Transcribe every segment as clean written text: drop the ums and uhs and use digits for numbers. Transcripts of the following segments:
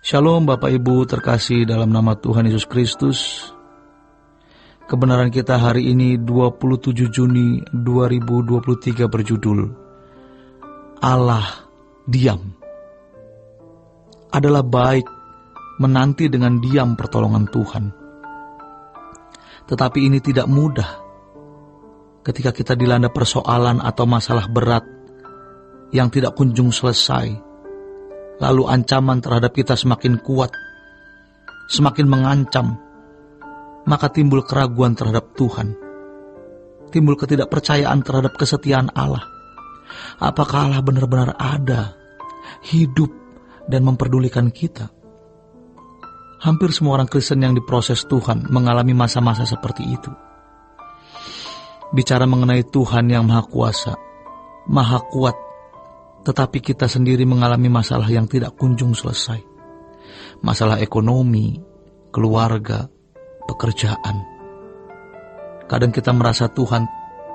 Shalom Bapak Ibu terkasih dalam nama Tuhan Yesus Kristus. Kebenaran kita hari ini 27 Juni 2023 berjudul Allah diam. Adalah baik menanti dengan diam pertolongan Tuhan. Tetapi ini tidak mudah ketika kita dilanda persoalan atau masalah berat yang tidak kunjung selesai. Lalu ancaman terhadap kita semakin kuat, semakin mengancam, maka timbul keraguan terhadap Tuhan. Timbul ketidakpercayaan terhadap kesetiaan Allah. Apakah Allah benar-benar ada, hidup, dan memperdulikan kita? Hampir semua orang Kristen yang diproses Tuhan mengalami masa-masa seperti itu. Bicara mengenai Tuhan yang Maha Kuasa, Maha Kuat, tetapi kita sendiri mengalami masalah yang tidak kunjung selesai. Masalah ekonomi, keluarga, pekerjaan. Kadang kita merasa Tuhan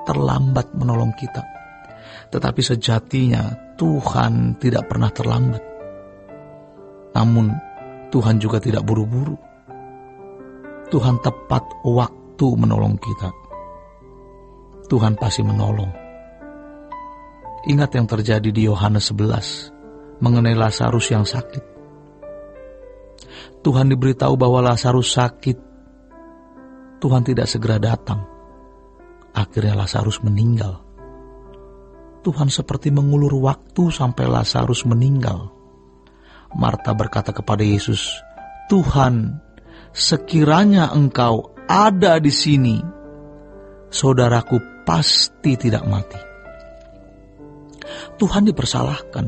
terlambat menolong kita. Tetapi sejatinya Tuhan tidak pernah terlambat. Namun Tuhan juga tidak buru-buru. Tuhan tepat waktu menolong kita. Tuhan pasti menolong. Ingat yang terjadi di Yohanes 11 mengenai Lazarus yang sakit. Tuhan diberitahu bahwa Lazarus sakit. Tuhan tidak segera datang. Akhirnya Lazarus meninggal. Tuhan seperti mengulur waktu sampai Lazarus meninggal. Marta berkata kepada Yesus, "Tuhan, sekiranya Engkau ada di sini, saudaraku pasti tidak mati." Tuhan dipersalahkan.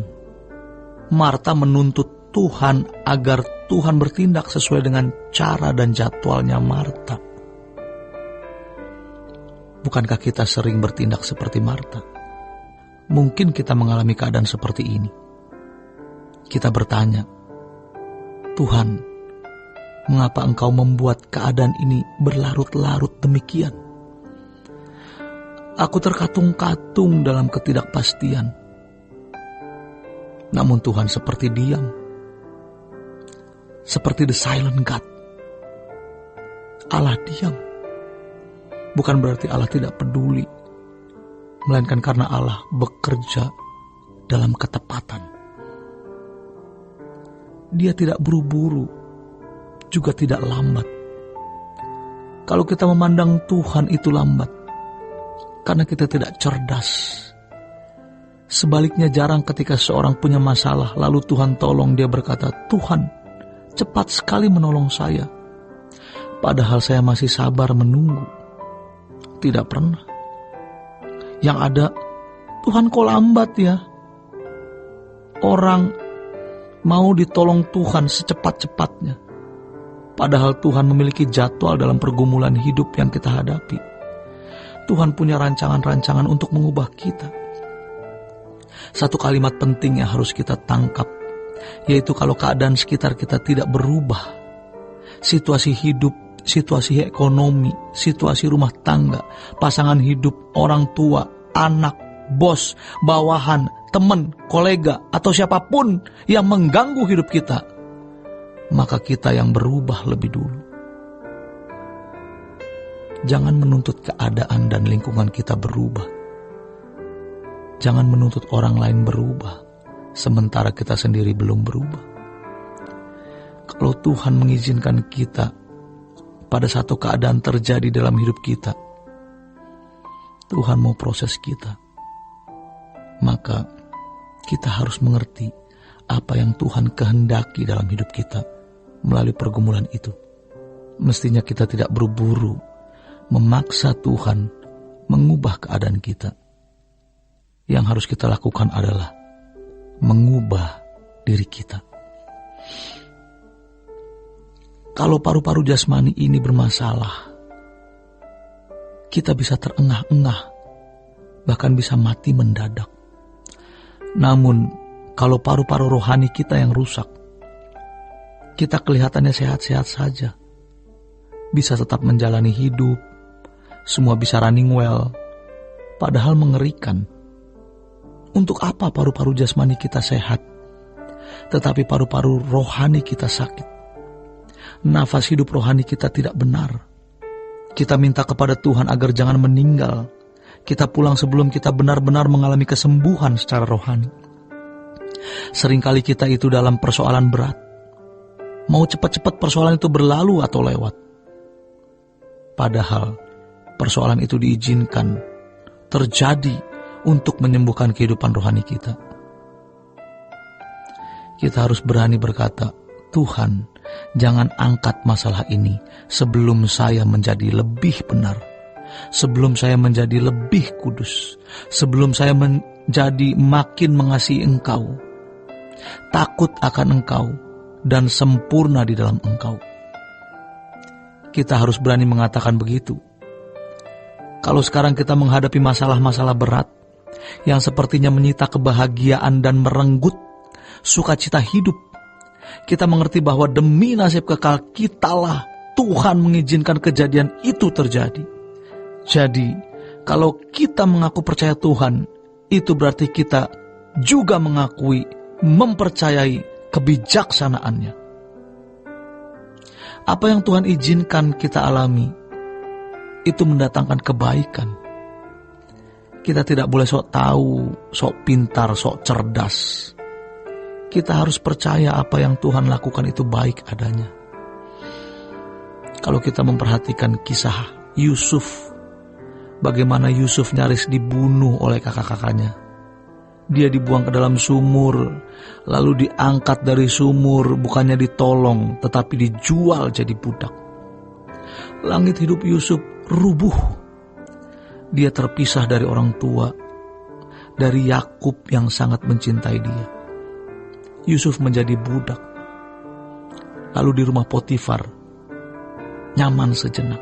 Marta menuntut Tuhan agar Tuhan bertindak sesuai dengan cara dan jadwalnya Marta. Bukankah kita sering bertindak seperti Marta? Mungkin kita mengalami keadaan seperti ini. Kita bertanya, "Tuhan, mengapa Engkau membuat keadaan ini berlarut-larut demikian? Aku terkatung-katung dalam ketidakpastian." Namun Tuhan seperti diam. Seperti the silent God. Allah diam. Bukan berarti Allah tidak peduli, melainkan karena Allah bekerja dalam ketepatan. Dia tidak buru-buru, juga tidak lambat. Kalau kita memandang Tuhan itu lambat, karena kita tidak cerdas. Sebaliknya jarang ketika seorang punya masalah, lalu Tuhan tolong, dia berkata, "Tuhan, cepat sekali menolong saya. Padahal saya masih sabar menunggu." Tidak pernah. Yang ada, "Tuhan kok lambat ya?" Orang mau ditolong Tuhan secepat-cepatnya. Padahal Tuhan memiliki jadwal dalam pergumulan hidup yang kita hadapi. Tuhan punya rancangan-rancangan untuk mengubah kita. Satu kalimat penting yang harus kita tangkap, yaitu kalau keadaan sekitar kita tidak berubah, situasi hidup, situasi ekonomi, situasi rumah tangga, pasangan hidup, orang tua, anak, bos, bawahan, teman, kolega, atau siapapun yang mengganggu hidup kita, maka kita yang berubah lebih dulu. Jangan menuntut keadaan dan lingkungan kita berubah. Jangan menuntut orang lain berubah, sementara kita sendiri belum berubah. Kalau Tuhan mengizinkan kita pada satu keadaan terjadi dalam hidup kita, Tuhan mau proses kita, maka kita harus mengerti apa yang Tuhan kehendaki dalam hidup kita melalui pergumulan itu. Mestinya kita tidak buru-buru memaksa Tuhan mengubah keadaan kita. Yang harus kita lakukan adalah mengubah diri kita. Kalau paru-paru jasmani ini bermasalah, kita bisa terengah-engah, bahkan bisa mati mendadak. Namun, kalau paru-paru rohani kita yang rusak, kita kelihatannya sehat-sehat saja, bisa tetap menjalani hidup, semua bisa running well, padahal mengerikan. Untuk apa paru-paru jasmani kita sehat? tetapi paru-paru rohani kita sakit. Nafas hidup rohani kita tidak benar. Kita minta kepada Tuhan agar jangan meninggal. Kita pulang sebelum kita benar-benar mengalami kesembuhan secara rohani. Seringkali kita itu dalam persoalan berat. Mau cepat-cepat persoalan itu berlalu atau lewat. Padahal persoalan itu diizinkan terjadi untuk menyembuhkan kehidupan rohani kita. Kita harus berani berkata, Tuhan, jangan angkat masalah ini sebelum saya menjadi lebih benar, sebelum saya menjadi lebih kudus, sebelum saya menjadi makin mengasihi Engkau, takut akan Engkau, dan sempurna di dalam Engkau. Kita harus berani mengatakan begitu. Kalau sekarang kita menghadapi masalah-masalah berat yang sepertinya menyita kebahagiaan dan merenggut sukacita hidup, kita mengerti bahwa demi nasib kekal kitalah Tuhan mengizinkan kejadian itu terjadi. Jadi, kalau kita mengaku percaya Tuhan, itu berarti kita juga mengakui, mempercayai kebijaksanaannya. Apa yang Tuhan izinkan kita alami, itu mendatangkan kebaikan. Kita tidak boleh sok tahu, sok pintar, sok cerdas. Kita harus percaya apa yang Tuhan lakukan itu baik adanya. Kalau kita memperhatikan kisah Yusuf, bagaimana Yusuf nyaris dibunuh oleh kakak-kakaknya. Dia dibuang ke dalam sumur, lalu diangkat dari sumur, bukannya ditolong, tetapi dijual jadi budak. Langit hidup Yusuf rubuh. Dia terpisah dari orang tua, dari Yakub yang sangat mencintai dia. Yusuf menjadi budak. Lalu di rumah Potifar, nyaman sejenak.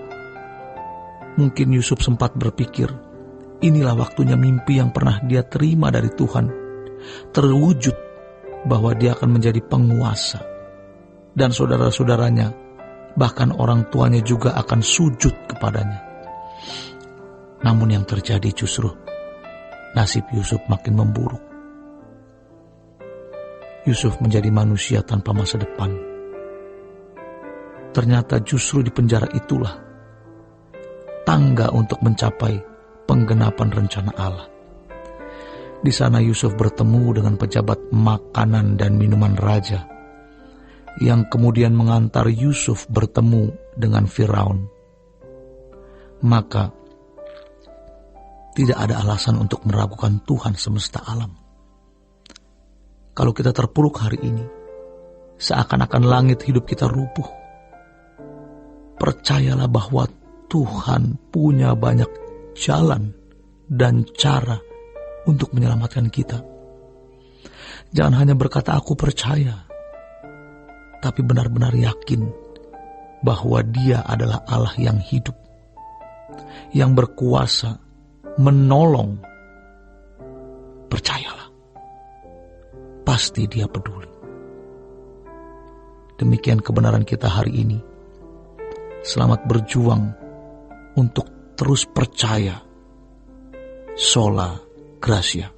Mungkin Yusuf sempat berpikir, inilah waktunya mimpi yang pernah dia terima dari Tuhan terwujud, bahwa dia akan menjadi penguasa. Dan saudara-saudaranya, bahkan orang tuanya juga akan sujud kepadanya. Namun yang terjadi justru nasib Yusuf makin memburuk. Yusuf menjadi manusia tanpa masa depan. Ternyata justru di penjara itulah tangga untuk mencapai penggenapan rencana Allah. Di sana Yusuf bertemu dengan pejabat makanan dan minuman raja, yang kemudian mengantar Yusuf bertemu dengan Firaun. Maka tidak ada alasan untuk meragukan Tuhan semesta alam. Kalau kita terpuruk hari ini, seakan-akan langit hidup kita rubuh, percayalah bahwa Tuhan punya banyak jalan dan cara untuk menyelamatkan kita. Jangan hanya berkata aku percaya, tapi benar-benar yakin bahwa Dia adalah Allah yang hidup, yang berkuasa menolong. Percayalah, pasti Dia peduli. Demikian kebenaran kita hari ini. Selamat berjuang untuk terus percaya. Sola Gracia.